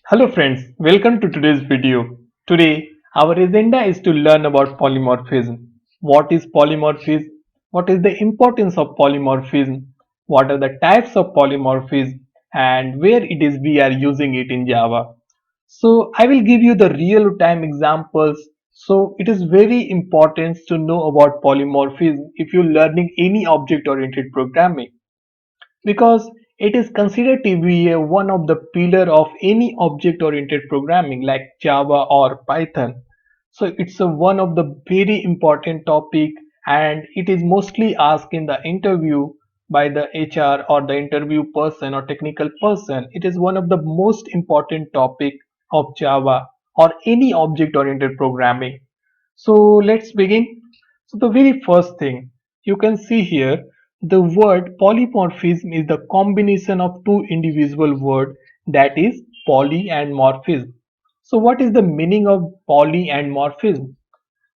Hello friends, welcome to today's video. Today, our agenda is to learn about polymorphism. What is polymorphism? What is the importance of polymorphism? What are the types of polymorphism? And where it is we are using it in Java. So, I will give you the real-time examples. So, it is very important to know about polymorphism if you're learning any object-oriented programming because it is considered to be one of the pillar of any object oriented programming like Java or Python. So it's one of the very important topic, and it is mostly asked in the interview by the HR or the interview person or technical person. It is one of the most important topic of Java or any object oriented programming. So let's begin. So the very first thing you can see here, the word polymorphism is the combination of two individual words, that is poly and morphism. So what is the meaning of poly and morphism?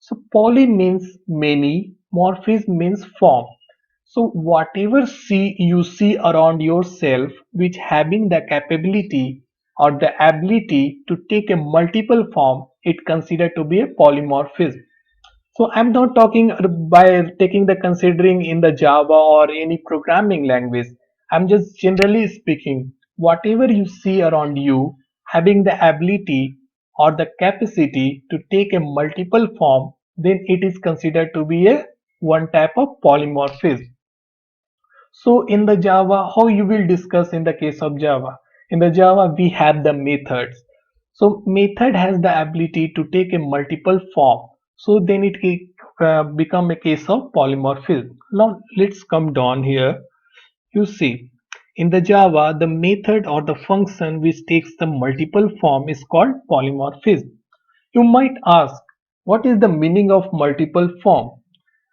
So poly means many, morphism means form. So whatever you see around yourself which having the capability or the ability to take a multiple form, it considered to be a polymorphism. So I'm not talking by taking the considering in the Java or any programming language. I'm just generally speaking, whatever you see around you having the ability or the capacity to take a multiple form, then it is considered to be a one type of polymorphism. So in the Java, how you will discuss in the case of Java? In the Java, we have the methods. So method has the ability to take a multiple form. So then it become a case of polymorphism. Now let's come down here. You see, in the Java, the method or the function which takes the multiple form is called polymorphism. You might ask, what is the meaning of multiple form?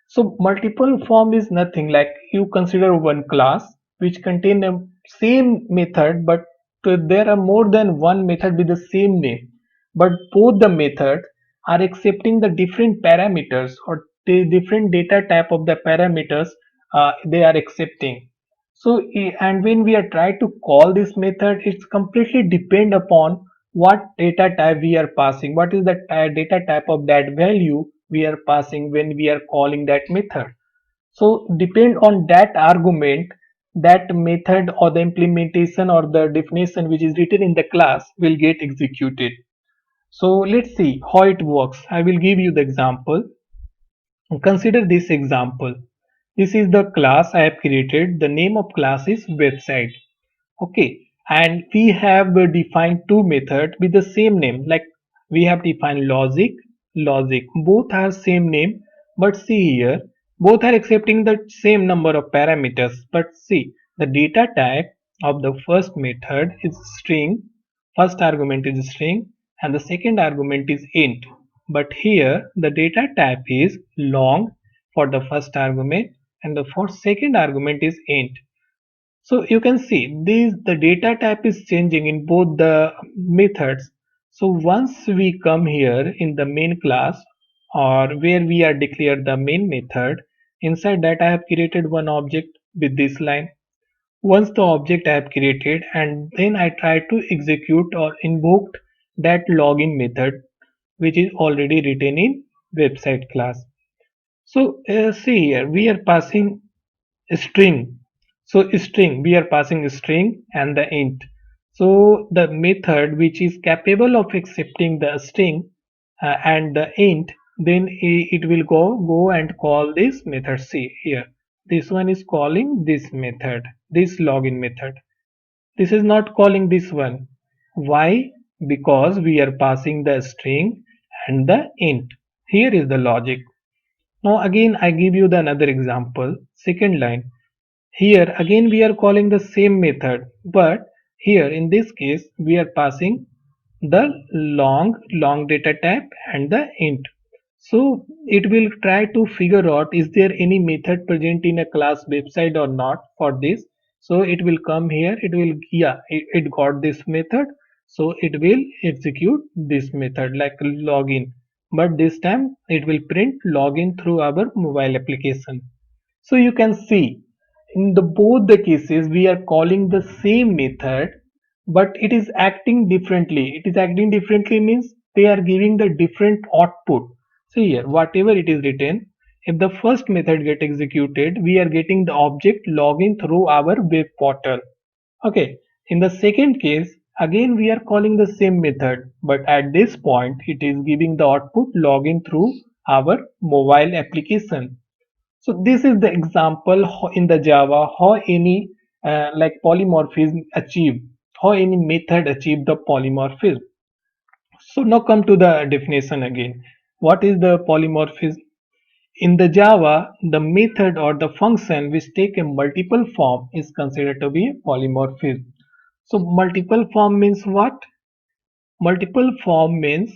So multiple form is nothing like you consider one class which contain a same method, but there are more than one method with the same name, but both the methods are accepting the different parameters or the different data type of the parameters they are accepting. So and when we are trying to call this method, it's completely depend upon what data type we are passing, what is the data type of that value we are passing when we are calling that method. So depend on that argument, that method or the implementation or the definition which is written in the class will get executed. So let's see how it works. I will give you the example. Consider this example. This is the class I have created. The name of class is website. Okay, and we have defined two methods with the same name. Like we have defined logic. Both are same name, but see here, both are accepting the same number of parameters. But see, the data type of the first method is string. First argument is string, and the second argument is int. But here the data type is long for the first argument, and the for second argument is int. So you can see the data type is changing in both the methods. So once we come here in the main class or where we are declared the main method, inside that I have created one object with this line. Once the object I have created, and then I try to execute or invoke that login method which is already written in website class. So see here we are passing string. So string, we are passing string and the int. So the method which is capable of accepting the string and the int, then it will go and call this method. See here, this one is calling this method, this login method. This is not calling this one. Why? Because we are passing the string and the int. Here is the logic. Now again I give you the another example. Second line. Here again we are calling the same method, but here in this case we are passing the long data type and the int. So it will try to figure out is there any method present in a class website or not for this. So it will come here, it will, yeah, it got this method, so it will execute this method like login, but this time it will print login through our mobile application. So you can see in the both the cases we are calling the same method, but it is acting differently. It is acting differently means they are giving the different output. See here, whatever it is written, if the first method get executed, we are getting the object login through our web portal. Okay. In the second case, again we are calling the same method, but at this point it is giving the output login through our mobile application. So this is the example in the Java how any like polymorphism achieve, how any method achieve the polymorphism. So now come to the definition again. What is the polymorphism? In the Java, the method or the function which take a multiple form is considered to be a polymorphism. So multiple form means what? Multiple form means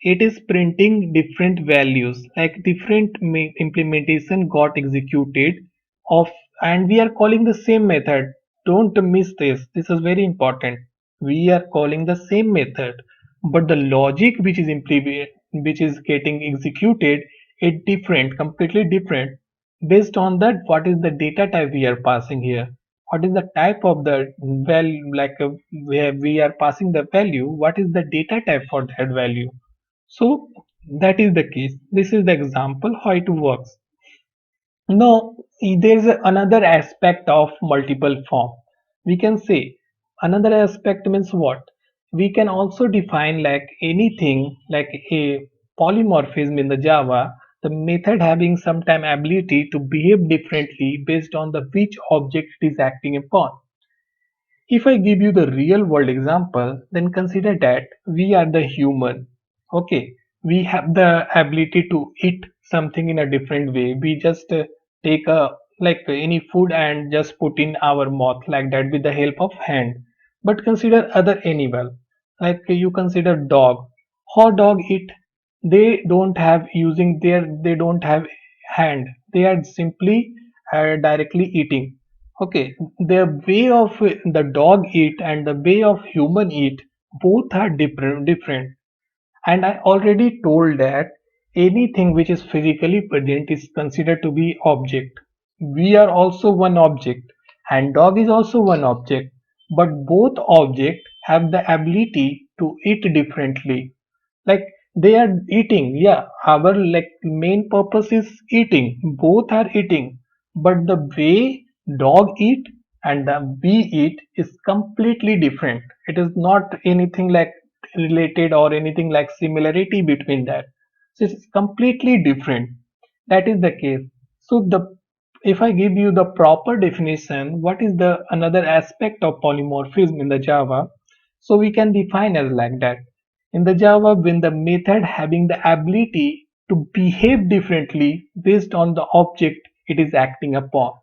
it is printing different values, like different implementation got executed of, and we are calling the same method. Don't miss this. This is very important. We are calling the same method, but the logic which is which is getting executed is different, completely different. Based on that, what is the data type we are passing here? What is the type of the value, like where we are passing the value, what is the data type for that value? So that is the case. This is the example how it works. Now there's another aspect of multiple form. We can say another aspect means what? We can also define like anything like a polymorphism in the Java, the method having sometime ability to behave differently based on the which object it is acting upon. If I give you the real world example, then consider that we are the human. Okay, we have the ability to eat something in a different way. We just take a like any food and just put in our mouth like that with the help of hand. But consider other animal, like you consider dog. How dog eat? They don't have using their, they don't have hand. They are simply directly eating. Okay, the way of the dog eat and the way of human eat, both are different. And I already told that anything which is physically present is considered to be object. We are also one object and dog is also one object, but both objects have the ability to eat differently. Like they are eating, yeah, our like main purpose is eating. Both are eating, but the way dog eat and the we eat is completely different. It is not anything like related or anything like similarity between that. So it's completely different. That is the case. So the, if I give you the proper definition, what is the another aspect of polymorphism in the Java? So we can define as like that. In the Java, when the method having the ability to behave differently based on the object it is acting upon.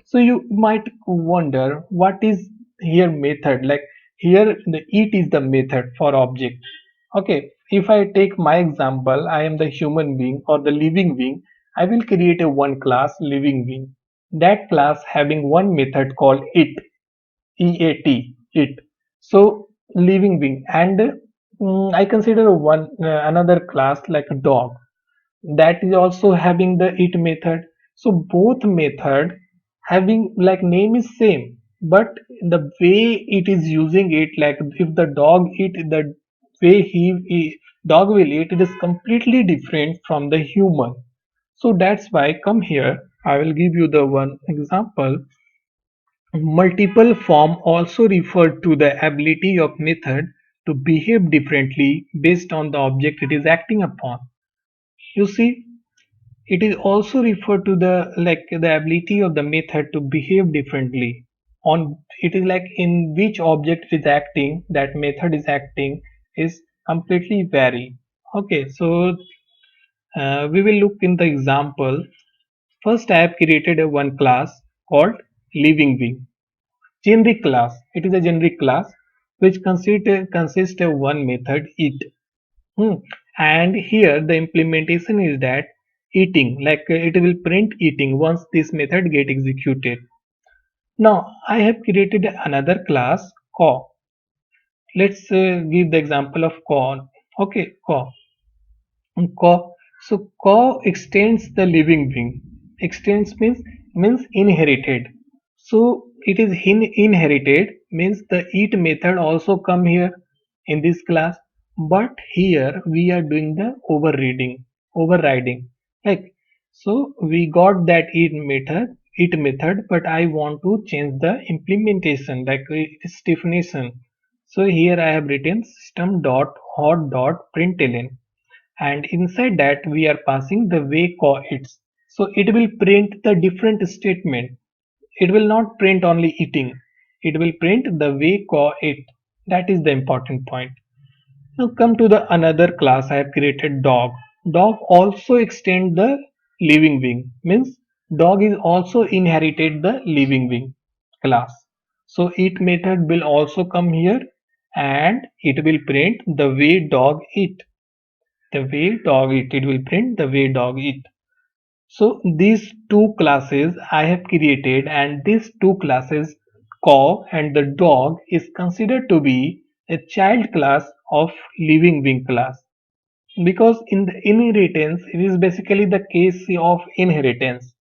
So you might wonder what is here method, like here the it is the method for object. Okay, if I take my example, I am the human being or the living being, I will create a one class living being. That class having one method called it, EAT, it. So living being, and I consider one another class like a dog that is also having the it method. So both method having like name is same, but the way it is using it, like if the dog eat, the way dog will eat, it is completely different from the human. So that's why come here, I will give you the one example. Multiple form also refer to the ability of method to behave differently based on the object it is acting upon. You see, it is also referred to the like the ability of the method to behave differently. On it is like in which object it is acting, that method is acting is completely vary. Okay, so we will look in the example. First, I have created a one class called living being. Generic class. It is a generic class which consists of one method eat. Hmm. And here the implementation is that eating, like it will print eating once this method get executed. Now I have created another class co. Let's give the example of co. Okay, co. Co. So co extends the living being. Extends means inherited. So it is inherited means the it method also come here in this class, but here we are doing the overriding, like, so we got that it method, but I want to change the implementation, like its definition. So here I have written system dot hot dot println, and inside that we are passing the way its, so it will print the different statement. It will not print only eating. It will print the way it. That is the important point. Now come to the another class I have created, dog. Dog also extend the living being. Means dog is also inherited the living being class. So it method will also come here and it will print the way dog eat. The way dog eat. It will print the way dog eat. So these two classes I have created, and these two classes, cow and the dog, is considered to be a child class of living being class, because in the inheritance it is basically the case of inheritance.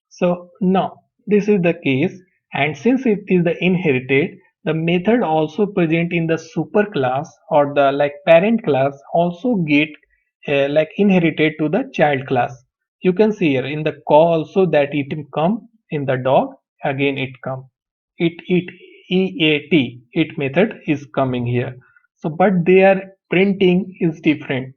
So now this is the case, and since it is the inherited, the method also present in the superclass or the like parent class also get like inherited to the child class. You can see here in the call also that it come in the dog, again it come. It EAT it method is coming here. So but their printing is different.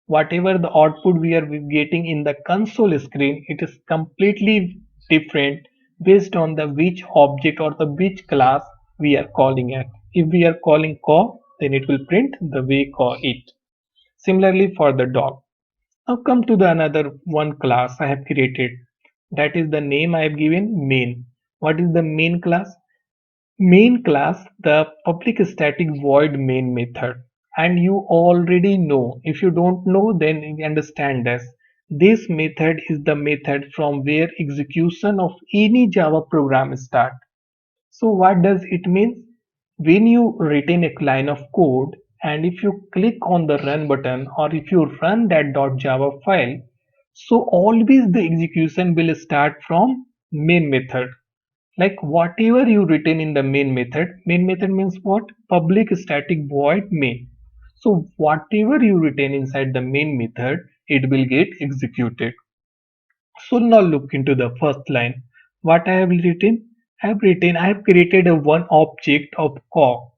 Whatever the output we are getting in the console screen, it is completely different based on the which object or the which class we are calling at. If we are calling call, then it will print the way call it. Similarly for the dog. Now come to the another one class I have created. That is the name I have given main. What is the main class? Main class, the public static void main method. And you already know. If you don't know, then you understand this. This method is the method from where execution of any Java program start. So what does it mean? When you written a line of code and if you click on the run button or if you run that .java file, so always the execution will start from main method. Like whatever you written in the main method means what? Public static void main. So whatever you written inside the main method, it will get executed. So now look into the first line. What I have written? I have created a one object of core.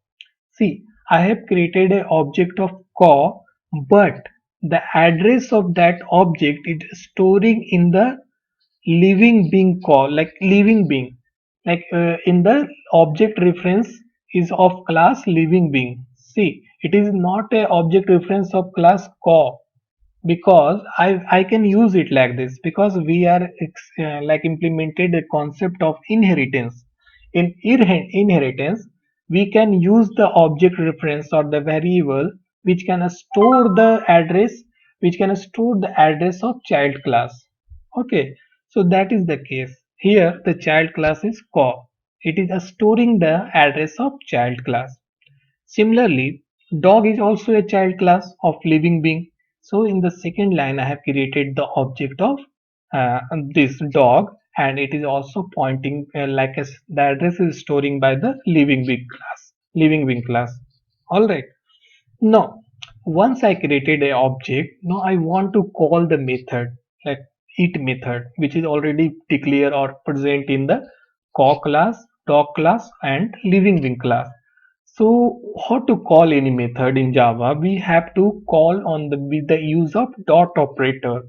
See, I have created an object of core, but the address of that object is storing in the living being call, like living being, like in the object reference is of class living being. See, it is not a object reference of class core, because I can use it like this because we are like implemented a concept of inheritance. In inheritance, we can use the object reference or the variable which can store the address, of child class. Okay, so that is the case. Here the child class is core. It is storing the address of child class. Similarly, dog is also a child class of living being. So in the second line, I have created the object of this dog, and it is also pointing like as the address is storing by the living being class. Living being class. All right. Now, once I created a object, now I want to call the method like it method, which is already declared or present in the core class, dog class, and living being class. So, how to call any method in Java? We have to call on the with the use of dot operator.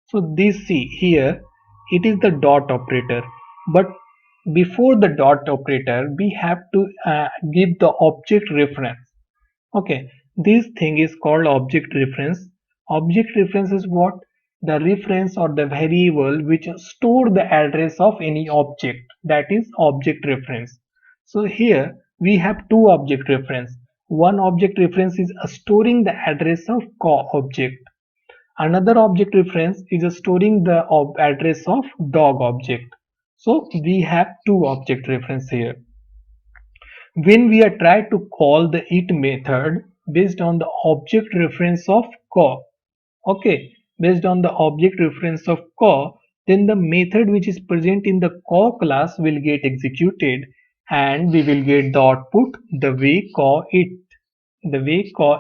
So this, see here, it is the dot operator, but before the dot operator, we have to give the object reference. Okay, this thing is called object reference. Object reference is what? The reference or the variable which store the address of any object. That is object reference. So here we have two object reference. One object reference is storing the address of core object. Another object reference is storing the address of dog object. So we have two object reference here. When we are trying to call the it method based on the object reference of core, okay, based on the object reference of core, then the method which is present in the call class will get executed and we will get the output the way call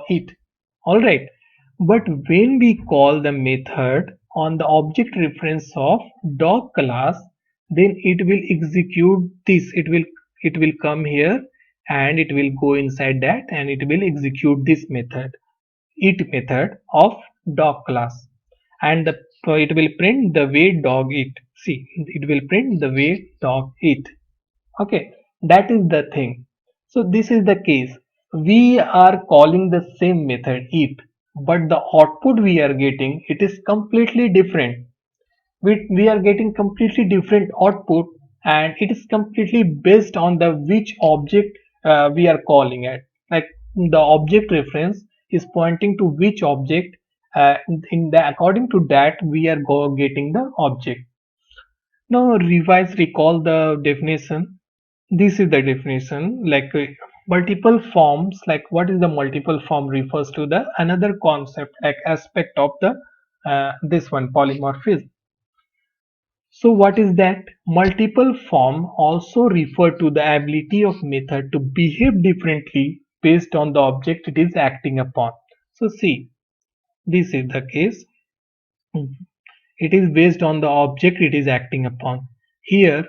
it. Alright. But when we call the method on the object reference of dog class, then it will execute this. It will come here and it will go inside that and it will execute this method of dog class, and it will print the way dog eat. See, it will print the way dog eat. Okay, that is the thing. So this is the case. We are calling the same method eat, but the output we are getting it is completely different. We are getting completely different output, and it is completely based on the which object we are calling at. Like the object reference is pointing to which object. In the according to that we are getting the object. Now revise recall the definition. This is the definition, like multiple forms. Like what is the multiple form refers to the another concept, like aspect of the this one polymorphism. So what is that? Multiple form also refer to the ability of method to behave differently based on the object it is acting upon. So see, this is the case. It is based on the object it is acting upon. Here,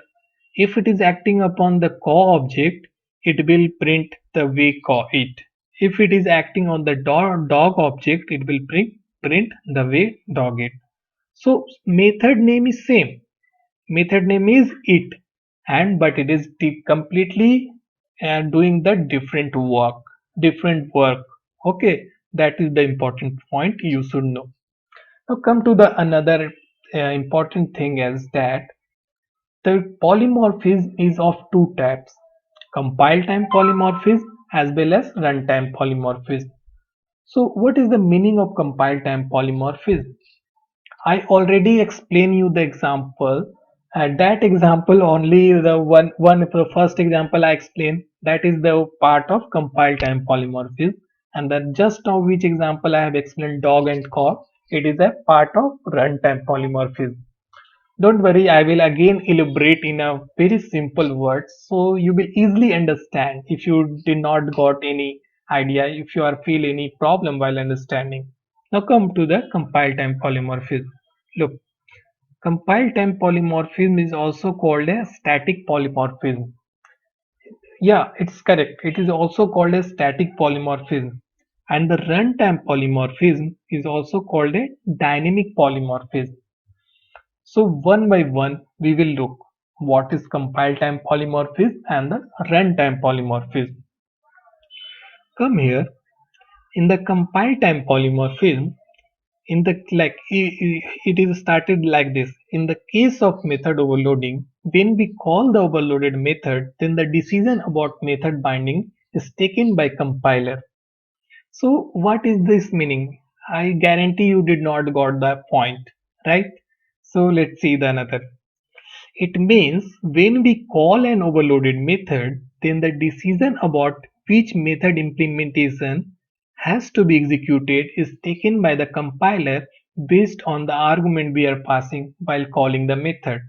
if it is acting upon the co-object, it will print the way co-it. If it is acting on the dog object, it will print the way dog it. So method name is same. Method name is it, and but it is completely doing the different work. Okay, that is the important point you should know. Now come to the another important thing is that the polymorphism is of two types: compile time polymorphism as well as runtime polymorphism. So what is the meaning of compile time polymorphism? I already explained you the example. That example only the the first example I explained, that is the part of compile time polymorphism, and then just now which example I have explained dog and cow, it is a part of runtime polymorphism. Don't worry, I will again elaborate in a very simple words so you will easily understand if you did not got any idea, if you are feel any problem while understanding. Now come to the compile time polymorphism. Look, compile time polymorphism is also called a static polymorphism. Yeah, it's correct. It is also called a static polymorphism. And the runtime polymorphism is also called a dynamic polymorphism. So one by one, we will look what is compile time polymorphism and the runtime polymorphism. Come here, in the compile time polymorphism, in the it is started like this. In the case of method overloading, when we call the overloaded method, then the decision about method binding is taken by compiler. So what is this meaning? I guarantee you did not got the point, right? So let's see the another. It means when we call an overloaded method, then the decision about which method implementation has to be executed is taken by the compiler based on the argument we are passing while calling the method.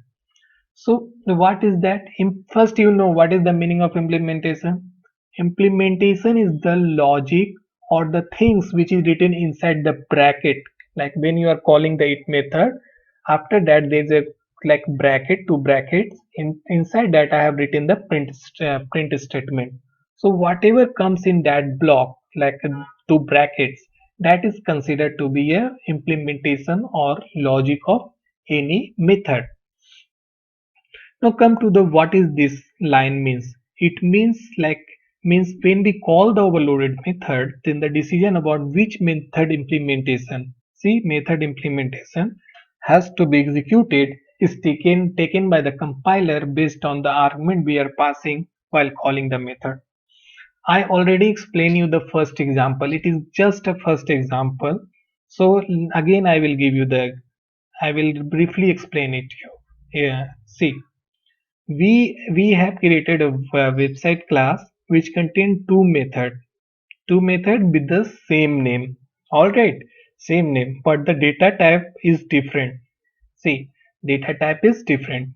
So what is that? First, you know what is the meaning of implementation. Implementation is the logic or the things which is written inside the bracket. Like when you are calling the it method, after that there is a like bracket, two brackets. Inside that I have written the print statement. So whatever comes in that block, like two brackets, that is considered to be a implementation or logic of any method. Now come to the what is this line means. It means when we call the overloaded method, then the decision about which method implementation, see method implementation, has to be executed is taken by the compiler based on the argument we are passing while calling the method. I already explained you the first example. It is just a first example. So again I will briefly explain it to you. Yeah, see, we have created a website class which contain two method with the same name. All right, same name, but the data type is different. See, data type is different.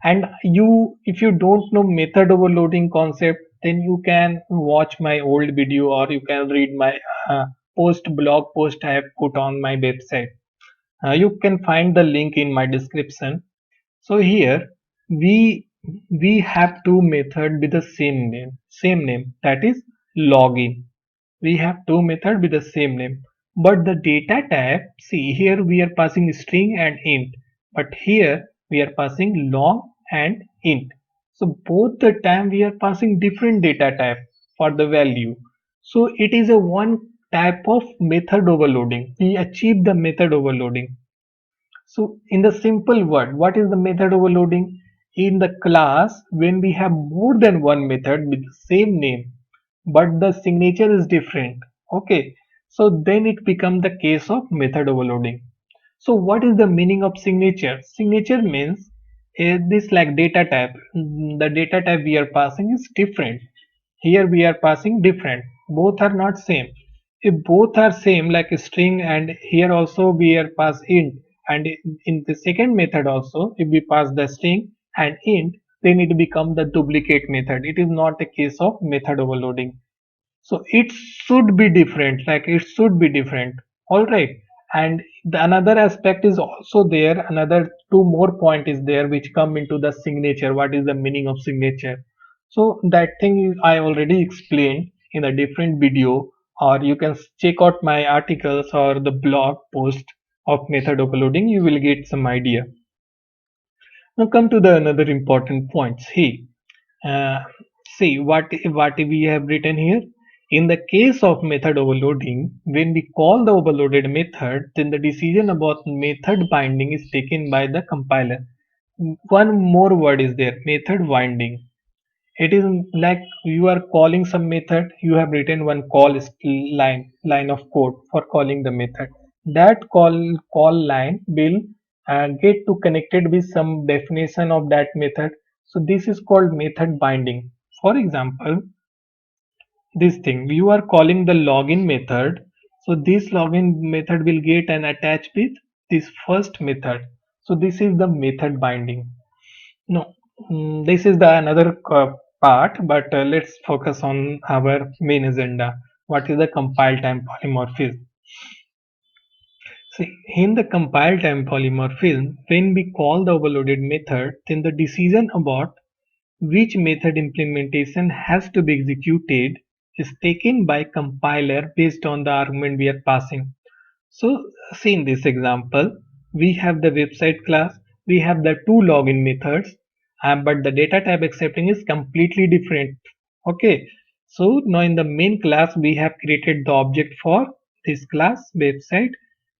And you, if you don't know method overloading concept, then you can watch my old video or you can read my blog post I have put on my website. You can find the link in my description. So here we we have two methods with the same name, that is login. We have two methods with the same name, but the data type, see here we are passing string and int, but here we are passing long and int. So both the time we are passing different data type for the value. So it is a one type of method overloading. We achieve the method overloading. So in the simple word, what is the method overloading? In the class, when we have more than one method with the same name, but the signature is different. Okay, so then it becomes the case of method overloading. So what is the meaning of signature? Signature means this like data type. The data type we are passing is different. Here we are passing different. Both are not same. If both are same like a string, and here also we are pass int, and in the second method also if we pass the string and int, then it become the duplicate method. It is not a case of method overloading. So it should be different, like it should be different. All right. And the another aspect is also there, another two more point is there which come into the signature. What is the meaning of signature? So that thing I already explained in a different video, or you can check out my articles or the blog post of method overloading. You will get some idea. Now come to the another important points here. uh, See what we have written here. In the case of method overloading, when we call the overloaded method, then the decision about method binding is taken by the compiler. One more word is there, method binding. It is like you are calling some method, you have written one line of code for calling the method. That call line will get to connected with some definition of that method. So this is called method binding. For example, this thing you are calling the login method. So this login method will get and attach with this first method. So this is the method binding. No, this is the another part, but let's focus on our main agenda. What is the compile time polymorphism? See, in the compile time polymorphism, when we call the overloaded method, then the decision about which method implementation has to be executed is taken by compiler based on the argument we are passing. So see in this example, we have the website class, we have the two login methods, but the data type accepting is completely different. Okay, so now in the main class we have created the object for this class website,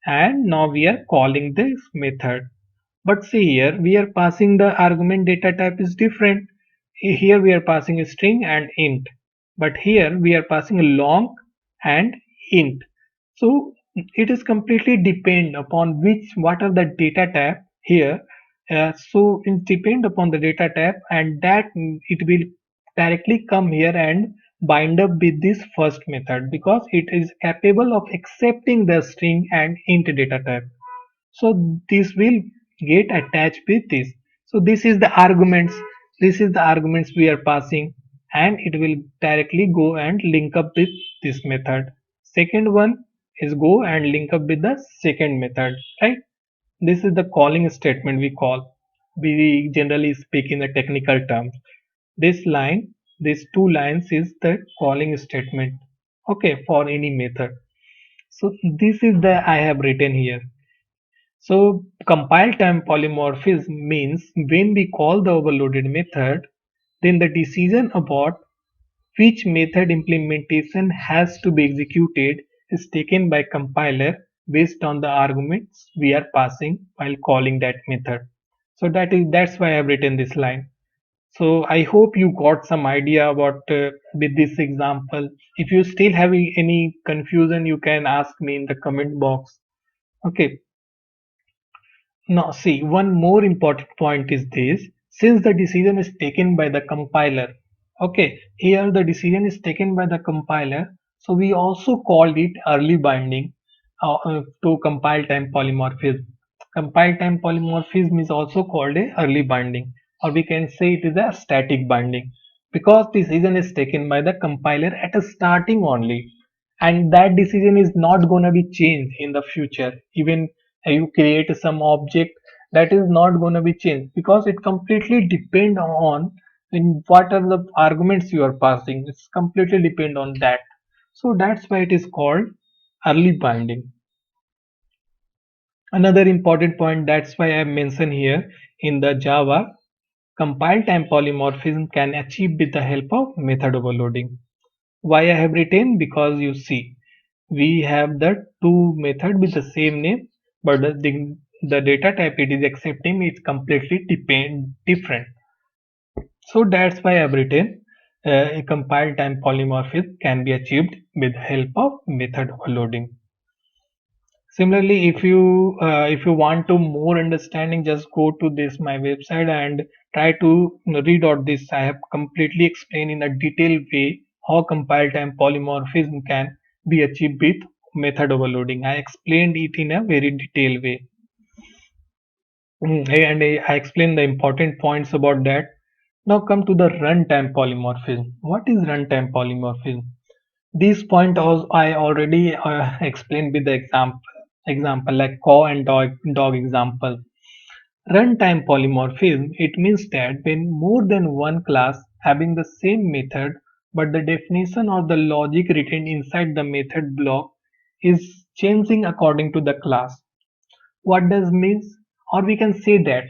and now we are calling this method. But see here, we are passing the argument data type is different. Here we are passing a string and int, but here we are passing a long and int. So it is completely depend upon which what are the data type here. So it depend upon the data type, and that it will directly come here and bind up with this first method because it is capable of accepting the string and int data type. So this will get attached with this. So this is the arguments we are passing, and it will directly go and link up with this method. Second one is go and link up with the second method, right? This is the calling statement we generally speak in the technical terms. This line, these two lines is the calling statement, okay, for any method. So this is the I have written here. So compile time polymorphism means when we call the overloaded method, then the decision about which method implementation has to be executed is taken by compiler based on the arguments we are passing while calling that method. So that's why I have written this line. So I hope you got some idea about with this example. If you still have any confusion, you can ask me in the comment box. Okay. Now, see, one more important point is this. Since the decision is taken by the compiler, okay, here the decision is taken by the compiler, so we also called it early binding to compile time polymorphism. Compile time polymorphism is also called a early binding, or we can say it is a static binding, because decision is taken by the compiler at a starting only, and that decision is not gonna be changed in the future. Even you create some object, that is not gonna be changed because it completely depend on in what are the arguments you are passing. It's completely depend on that. So that's why it is called early binding. Another important point, that's why I mentioned here in the Java, compile time polymorphism can achieve with the help of method overloading. Why I have written? Because you see, we have the two method with the same name, but the data type it is accepting is completely different. So that's why I've written a compile time polymorphism can be achieved with help of method overloading. Similarly, if you want to more understanding, just go to this my website and try to read out this. I have completely explained in a detailed way how compile time polymorphism can be achieved with method overloading. I explained it in a very detailed way. And I explained the important points about that. Now come to the runtime polymorphism. What is runtime polymorphism? This point I already explained with the example like cow and dog example. Runtime polymorphism, it means that when more than one class having the same method, but the definition or the logic written inside the method block is changing according to the class. What does means? Or we can say that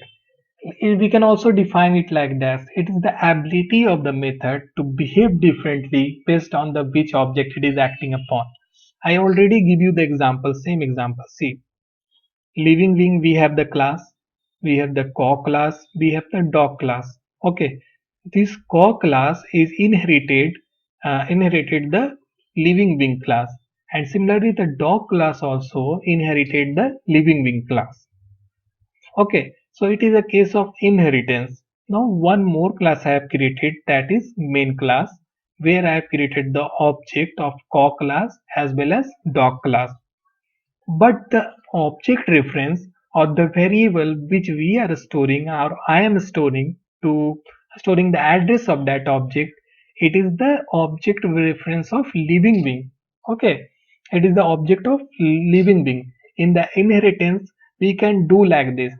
we can also define it like this. It is the ability of the method to behave differently based on the which object it is acting upon. I already give you the example, same example. See, living being, we have the class, we have the core class, we have the dog class. Okay, this core class is inherited the living being class, and similarly the dog class also inherited the living being class. Okay, so it is a case of inheritance. Now one more class I have created, that is main class, where I have created the object of core class as well as dog class. But the object reference or the variable which we are storing or I am storing the address of that object, it is the object reference of living being. Okay, it is the object of living being. In the inheritance, we can do like this.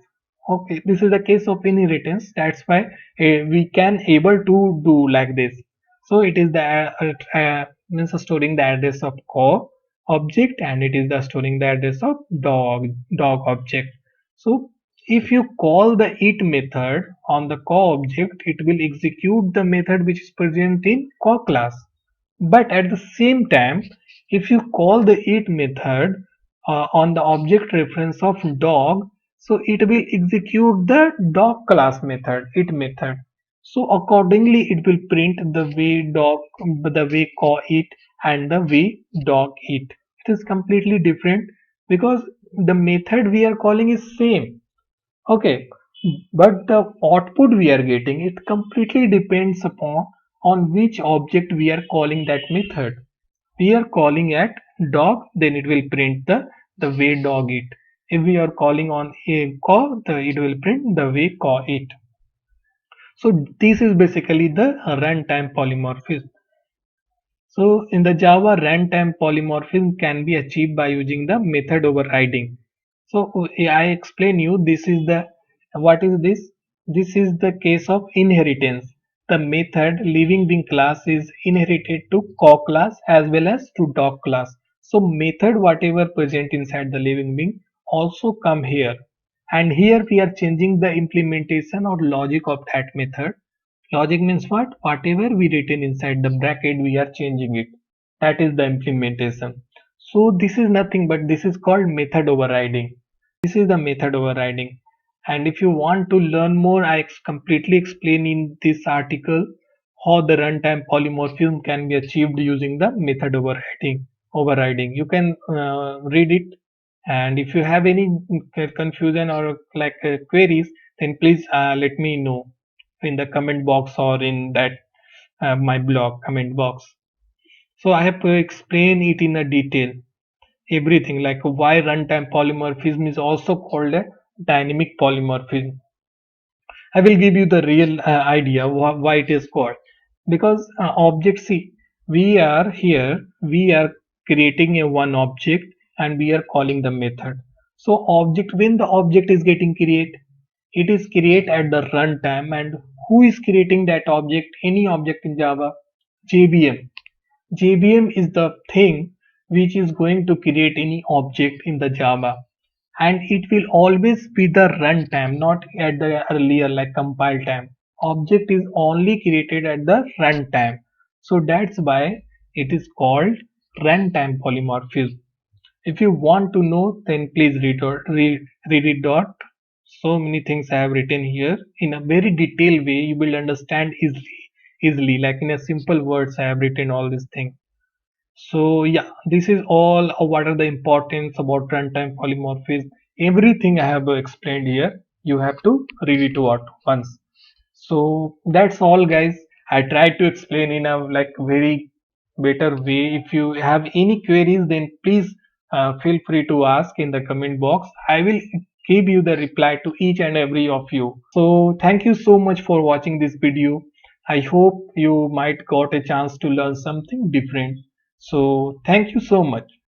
Okay, this is the case of inheritance. That's why we can able to do like this. So it is the means storing the address of core object, and it is the storing the address of dog object. So if you call the it method on the core object, it will execute the method which is present in core class. But at the same time, if you call the it method on the object reference of dog, so it will execute the dog class method, it method. So accordingly, it will print the way call it, and the way dog it. It is completely different because the method we are calling is same. Okay, but the output we are getting, it completely depends upon on which object we are calling that method. We are calling at dog, then it will print the way dog it. If we are calling on a call, it will print the way call it. So this is basically the runtime polymorphism. So in the Java, runtime polymorphism can be achieved by using the method overriding. So I explain you, this is the, what is this? This is the case of inheritance. The method living being class is inherited to core class as well as to dog class. So method whatever present inside the living being also come here. And here we are changing the implementation or logic of that method. Logic means what? Whatever we written inside the bracket, we are changing it. That is the implementation. So this is nothing but this is called method overriding. This is the method overriding. And if you want to learn more, I completely explain in this article how the runtime polymorphism can be achieved using the method overriding. Overriding. You can read it, and if you have any confusion or like queries, then please let me know in the comment box or in that my blog comment box. So I have to explain it in a detail, everything like why runtime polymorphism is also called a dynamic polymorphism. I will give you the real idea why it is called. Because object, see, we are here, we are creating a one object and we are calling the method. So object, when the object is getting create, it is create at the runtime, and who is creating that object? Any object in Java? JVM. JVM is the thing which is going to create any object in the Java, and it will always be the runtime, not at the earlier like compile time. Object is only created at the runtime, so that's why it is called runtime polymorphism. If you want to know, then please read it dot. So many things I have written here in a very detailed way. You will understand easily. Like in a simple words, I have written all these things. So yeah, this is all what are the importance about runtime polymorphism. Everything I have explained here. You have to read it out once. So that's all, guys. I tried to explain in a like very better way. If you have any queries, then please feel free to ask in the comment box. I will give you the reply to each and every of you. So thank you so much for watching this video. I hope you might got a chance to learn something different. So thank you so much.